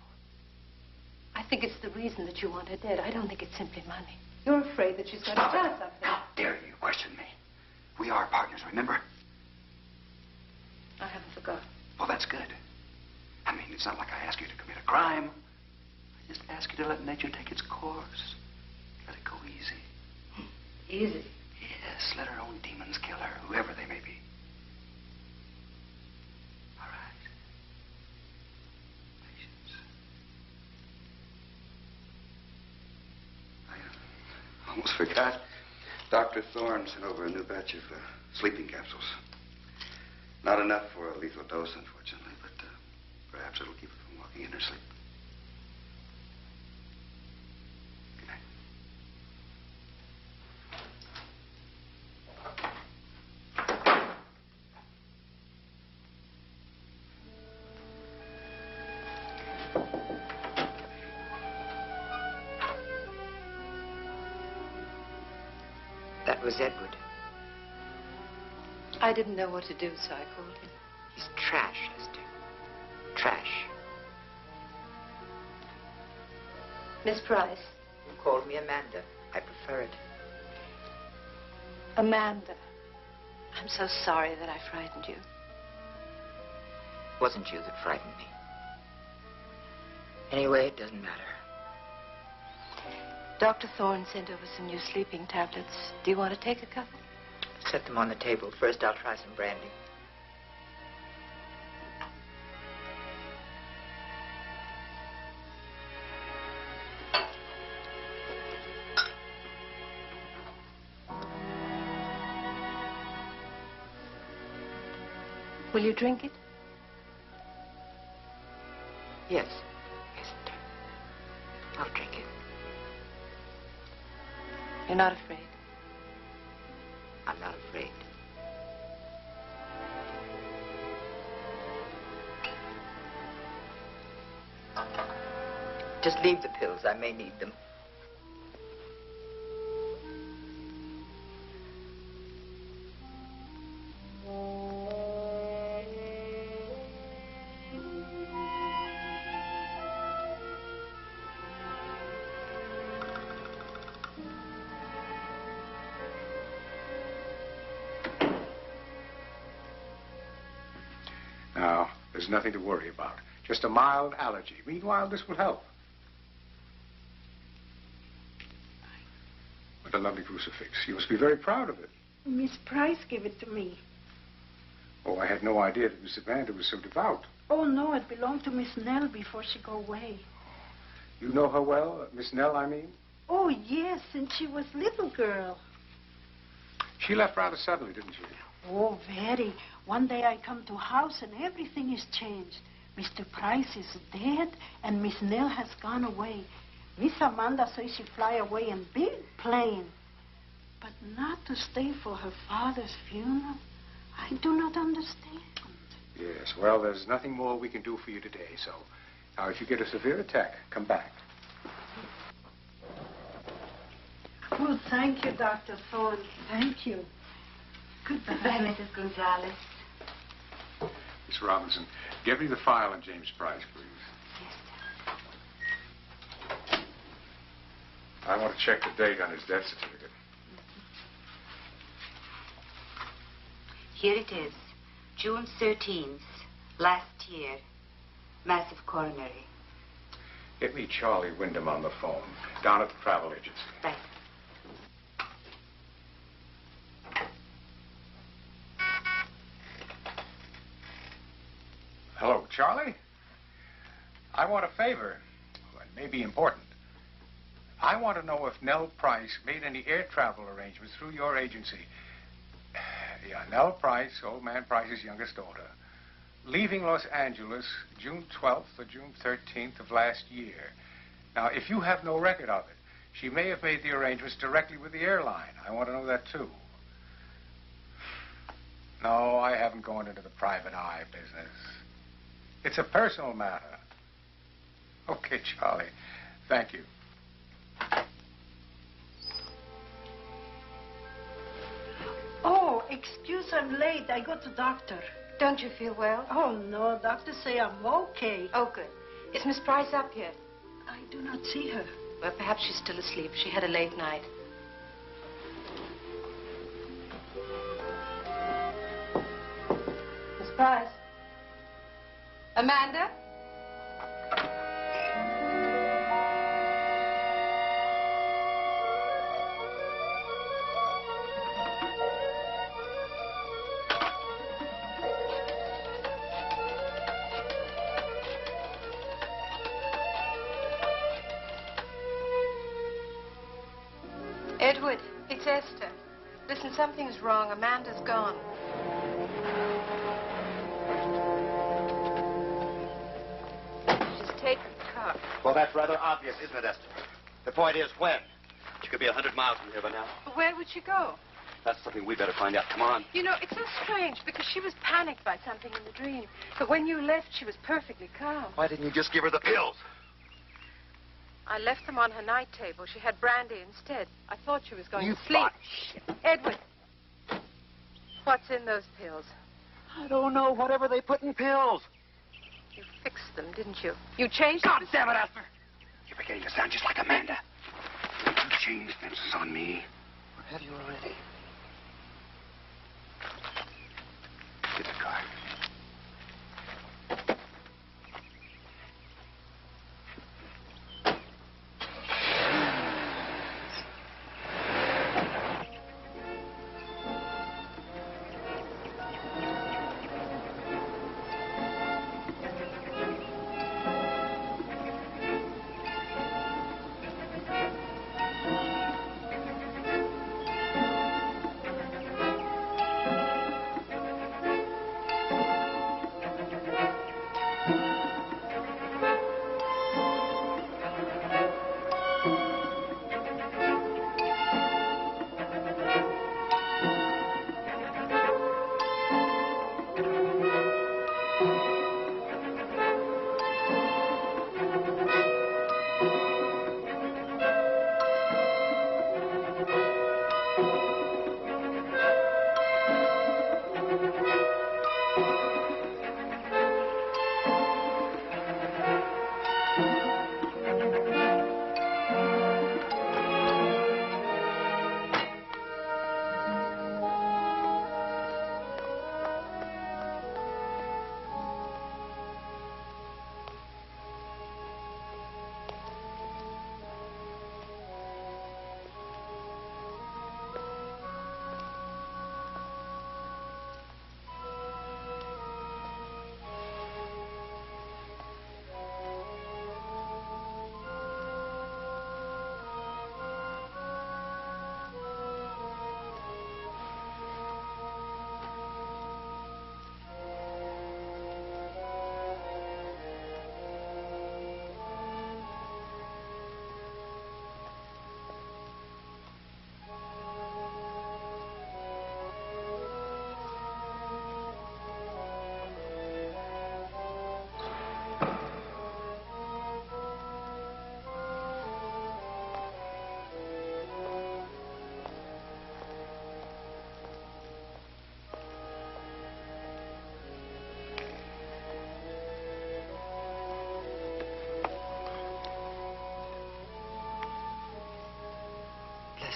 I think it's the reason that you want her dead. I don't think it's simply money. You're afraid that she's going to tell us something. How dare you question me? We are partners, remember? I haven't forgotten. Well, that's good. I mean, it's not like I ask you to commit a crime. I just ask you to let nature take its course. Let it go easy. Easy. Yes, let her own demons kill her, whoever they may be. All right. Patience. I almost forgot. Dr. Thorne sent over a new batch of sleeping capsules. Not enough for a lethal dose, unfortunately, but perhaps it'll keep her from walking in her sleep. Good night. That was Edward. I didn't know what to do, so I called him. He's trash, Esther. Trash. Miss Price. You called me Amanda. I prefer it. Amanda. I'm so sorry that I frightened you. It wasn't you that frightened me. Anyway, it doesn't matter. Dr. Thorne sent over some new sleeping tablets. Do you want to take a couple? Set them on the table. First, I'll try some brandy. Will you drink it? Yes. Yes, I'll drink it. You're not afraid? I'm not afraid. Just leave the pills. I may need them. Now, there's nothing to worry about. Just a mild allergy. Meanwhile, this will help. What a lovely crucifix. You must be very proud of it. Miss Price gave it to me. Oh, I had no idea that Miss Amanda was so devout. Oh, no, it belonged to Miss Nell before she go away. You know her well, Miss Nell, I mean? Oh, yes, since she was little girl. She left rather suddenly, didn't she? Oh, very. One day I come to house and everything is changed. Mr. Price is dead and Miss Nell has gone away. Miss Amanda says she fly away in big plane. But not to stay for her father's funeral? I do not understand. Yes, well, there's nothing more we can do for you today, so... Now, if you get a severe attack, come back. Oh, thank you, Dr. Thorne. Thank you. Goodbye, Goodbye. Mrs. Gonzalez. Miss Robinson, give me the file on James Price, please. Yes, I want to check the date on his death certificate. Here it is. June 13th, last year. Massive coronary. Get me Charlie Wyndham on the phone, down at the travel agency. Right. Hello, Charlie? I want a favor. Well, it may be important. I want to know if Nell Price made any air travel arrangements through your agency. Yeah, Nell Price, old man Price's youngest daughter, leaving Los Angeles June 12th or June 13th of last year. Now, if you have no record of it, she may have made the arrangements directly with the airline. I want to know that, too. No, I haven't gone into the private eye business. It's a personal matter. Okay, Charlie. Thank you. Oh, excuse I'm late. I got to doctor. Don't you feel well? Oh, no. Doctor say I'm okay. Oh, good. Is Miss Price up yet? I do not see her. Well, perhaps she's still asleep. She had a late night. Miss Price? Amanda? Edward, it's Esther. Listen, something's wrong. Amanda's gone. She's taken the car. Well, that's rather obvious, isn't it, Esther? The point is, when? She could be 100 miles from here by now. But where would she go? That's something we better find out. Come on. You know, it's so strange because she was panicked by something in the dream. But when you left, she was perfectly calm. Why didn't you just give her the pills? I left them on her night table. She had brandy instead. I thought she was going You to sleep. thought... Edward, what's in those pills? I don't know. Whatever they put in pills. You fixed them, didn't you? You changed God them. damn it, Esther. You're beginning to sound just like Amanda. You changed fences on me. Or have you already? Get the car.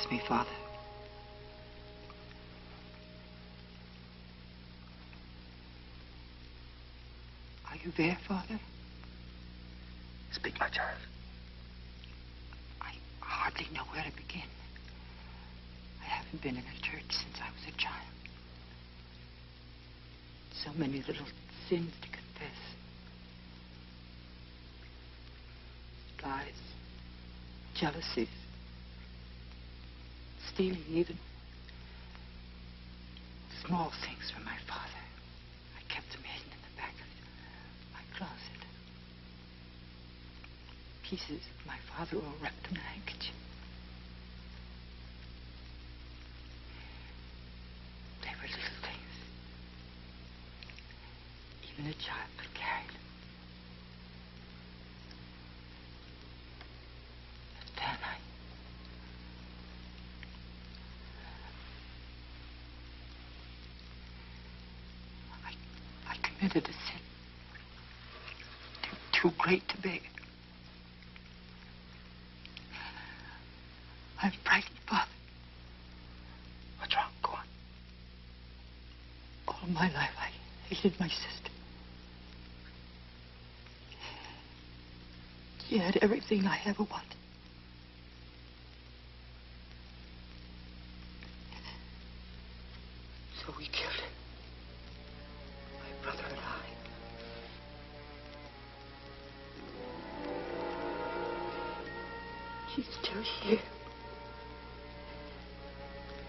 Kiss me, Father. Are you there, Father? Speak, my child. I hardly know where to begin. I haven't been in a church since I was a child. So many little sins to confess. Lies, jealousies, stealing even. Small things from my father. I kept them hidden in the back of my closet. Pieces of my father all wrapped in a handkerchief. They were little things. Even a child could carry them. But then I committed a sin too great to bear. I'm frightened, Father. What's wrong? Go on. All my life I hated my sister. She had everything I ever wanted. So we killed her. My brother and I. She's still here.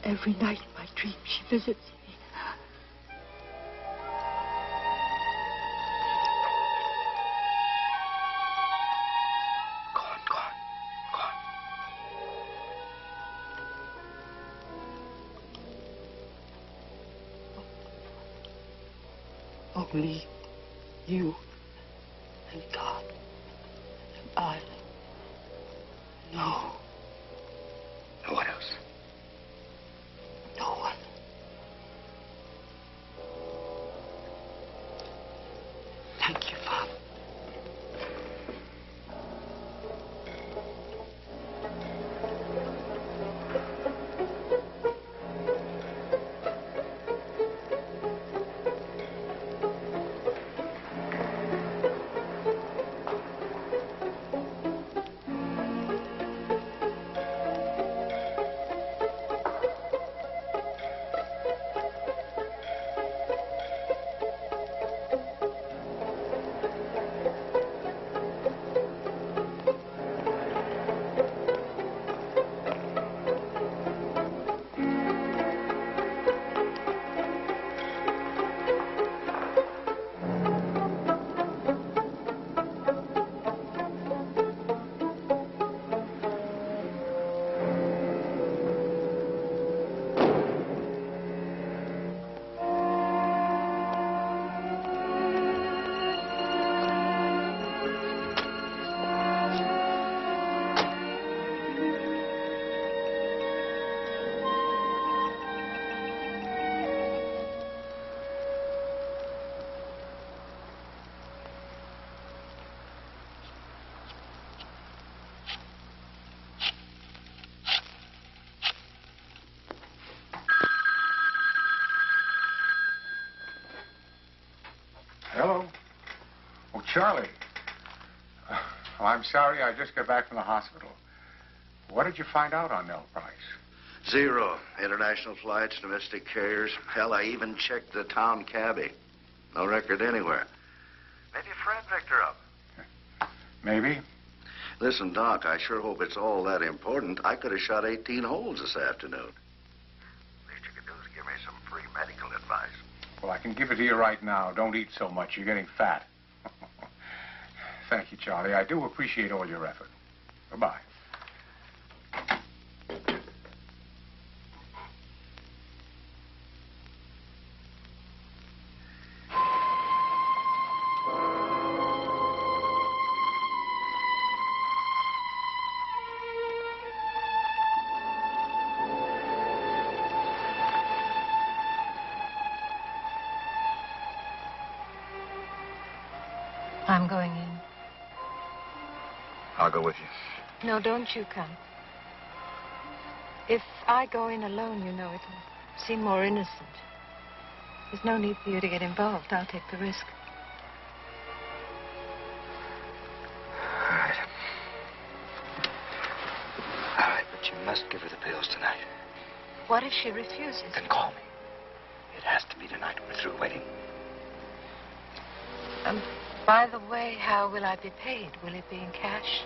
Every night in my dream she visits me. Go on, go on, go on. Only you and God and I know. What else? No one. Thank you, Father. Hello? Oh, Charlie. Oh, I'm sorry. I just got back from the hospital. What did you find out on Nell Price? 0 international flights, domestic carriers. Hell, I even checked the town cabbie. No record anywhere. Maybe a friend picked her up. Maybe. Listen, Doc, I sure hope it's all that important. I could have shot 18 holes this afternoon. Least you could do is give me some free medical advice. Well, I can give it to you right now. Don't eat so much. You're getting fat. Thank you, Charlie. I do appreciate all your effort. Goodbye. I'm going in. I'll go with you. No, don't you come. If I go in alone, you know, it'll seem more innocent. There's no need for you to get involved. I'll take the risk. All right. All right, but you must give her the pills tonight. What if she refuses? Then call me. It has to be tonight. We're through waiting. By the way, how will I be paid? Will it be in cash?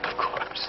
Of course.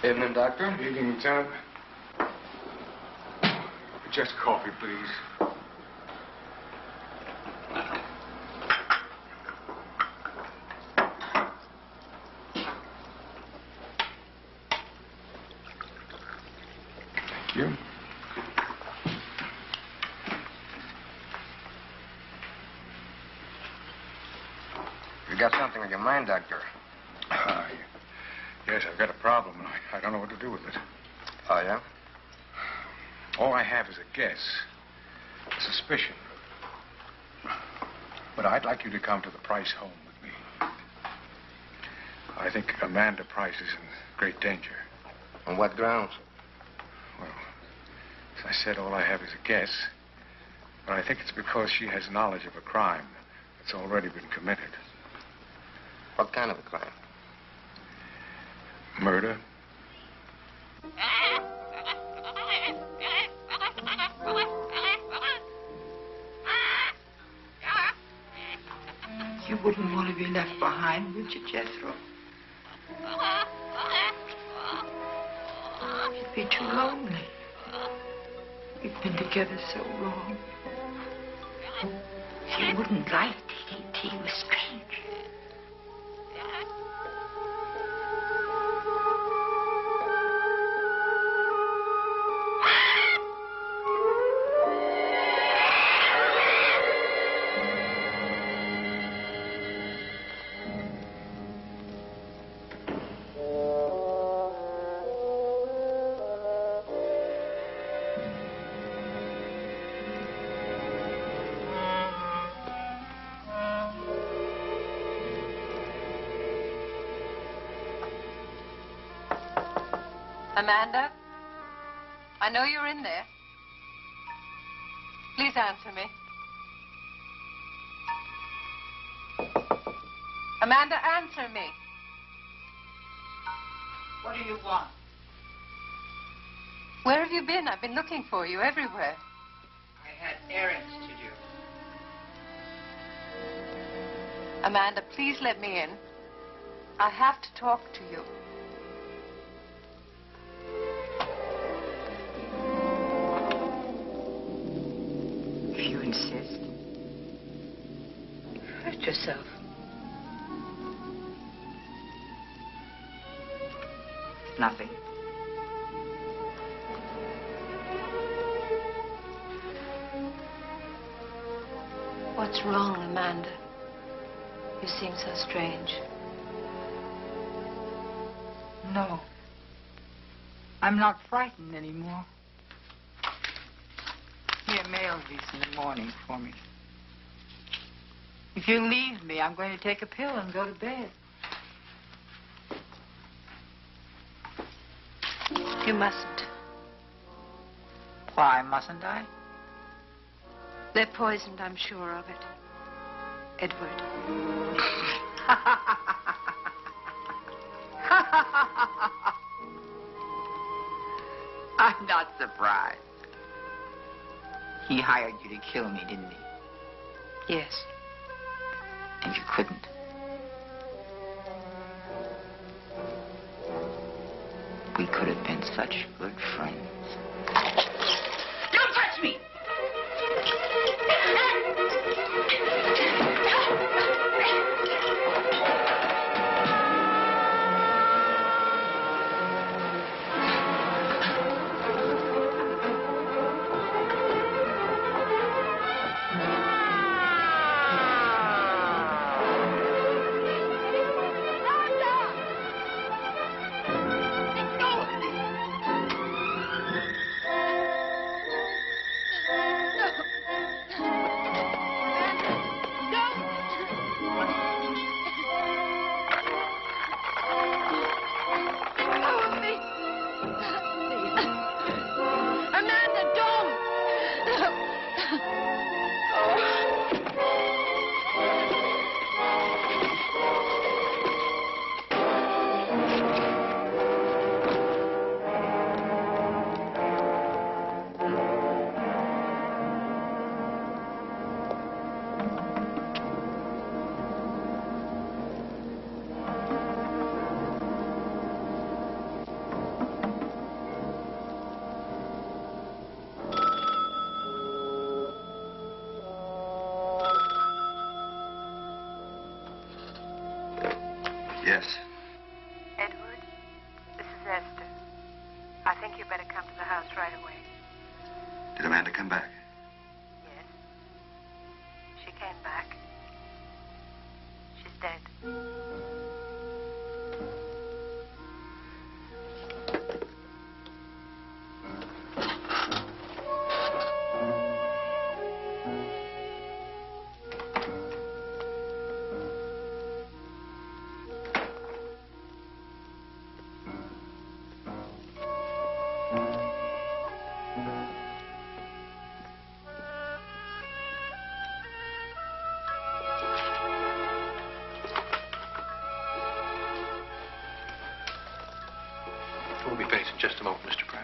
Evening, Doctor. Evening, Lieutenant. Just coffee, please. Thank you. You got something on your mind, Doctor? Yes, I've got a problem. I don't know what to do with it. Oh, yeah? All I have is a guess, a suspicion. But I'd like you to come to the Price home with me. I think Amanda Price is in great danger. On what grounds? Well, as I said, all I have is a guess. But I think it's because she has knowledge of a crime that's already been committed. What kind of a crime? Murder. You wouldn't want to be left behind, would you, Jethro? You'd be too lonely. We've been together so long. You wouldn't like taking tea with strangers. Amanda? I know you're in there. Please answer me. Amanda, answer me. What do you want? Where have you been? I've been looking for you everywhere. I had errands to do. Amanda, please let me in. I have to talk to you. If you insist. Hurt yourself. Nothing. What's wrong, Amanda? You seem so strange. No. I'm not frightened anymore. Here, mail these in the morning for me. If you leave me, I'm going to take a pill and go to bed. You mustn't. Why mustn't I? They're poisoned, I'm sure of it. Edward. I'm not surprised. He hired you to kill me, didn't he? Yes. And you couldn't. We could have been such good friends. Don't touch me! Yes. Edward, this is Esther. I think you better come to the house right away. Did Amanda come back? Yes. She came back. She's dead. We'll be finished in just a moment, Mr. Price.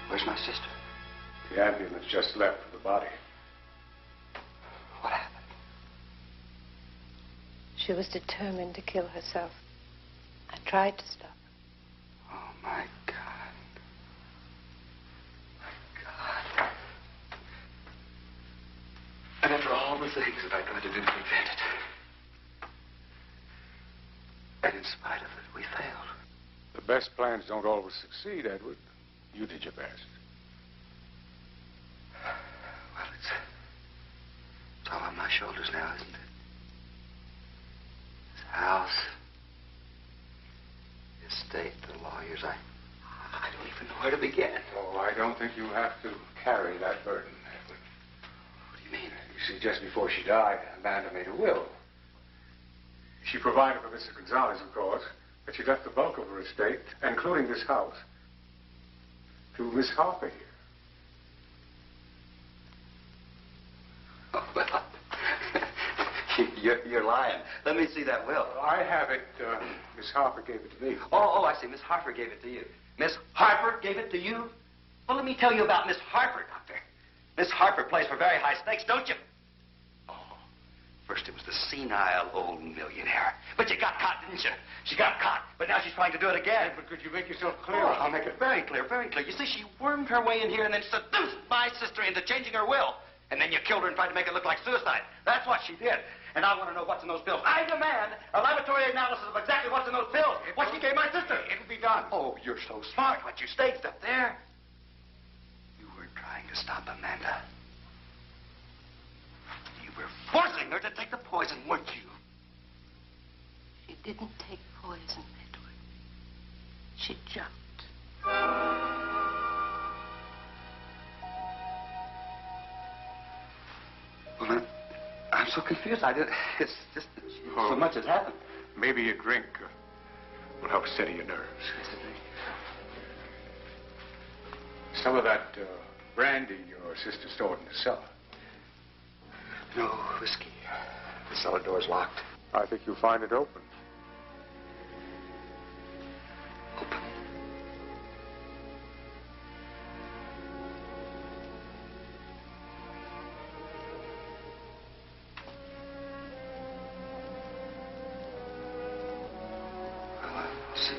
Where's my sister? The ambulance just left with the body. What happened? She was determined to kill herself. I tried to stop her. Oh, my God. My God. And after all the things that I tried to do to prevent it. And in spite of it, we failed. The best plans don't always succeed, Edward. You did your best. Well, it's all on my shoulders now, isn't it? This house, the estate, the lawyers, I don't even know where to begin. Oh, I don't think you have to carry that burden, Edward. What do you mean? You see, just before she died, Amanda made a will. She provided for Mr. Gonzalez, of course, but she left the bulk of her estate, including this house, to Miss Harper here. Oh, well, you're lying. Let me see that will. I have it. Miss Harper gave it to me. Oh, I see. Miss Harper gave it to you. Miss Harper gave it to you? Well, let me tell you about Miss Harper, Doctor. Miss Harper plays for very high stakes, don't you? Oh, for First, it was the senile old millionaire. But you got caught, didn't you? She got caught, but now she's trying to do it again. But could you make yourself clear? Oh, I'll make it very clear, very clear. You see, she wormed her way in here and then seduced my sister into changing her will. And then you killed her and tried to make it look like suicide. That's what she did. And I want to know what's in those pills. I demand a laboratory analysis of exactly what's in those pills. What she gave my sister. It'll be done. Oh, you're so smart. But you staged up there. You were trying to stop Amanda. You were forcing her to take the poison, weren't you? She didn't take poison, Edward. She jumped. Well, I'm so confused. It's just that so much has happened. Maybe a drink will help steady your nerves. Some of that brandy your sister stored in the cellar. No whiskey. The cellar door's locked. I think you'll find it open. Open. Well, I'll see.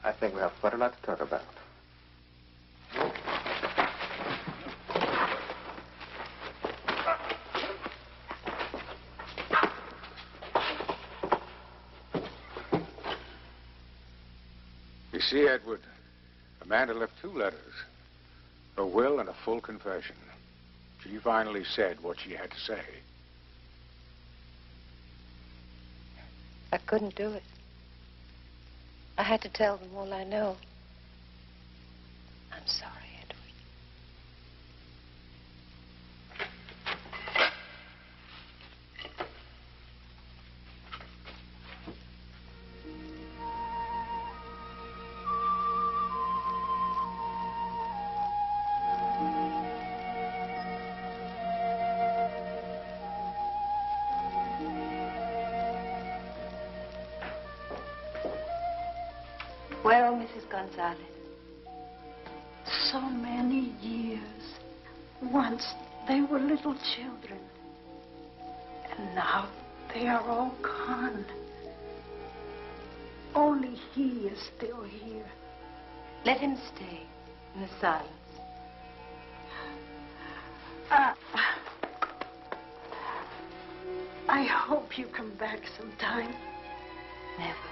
I think we have quite a lot to talk about. You see, Edward, Amanda left 2 letters. A will and a full confession. She finally said what she had to say. I couldn't do it. I had to tell them all I know. I'm sorry, Edward. Well, Mrs. Gonzalez. So many years. Once they were little children. And now they are all gone. Only he is still here. Let him stay in the silence. I hope you come back sometime. Never.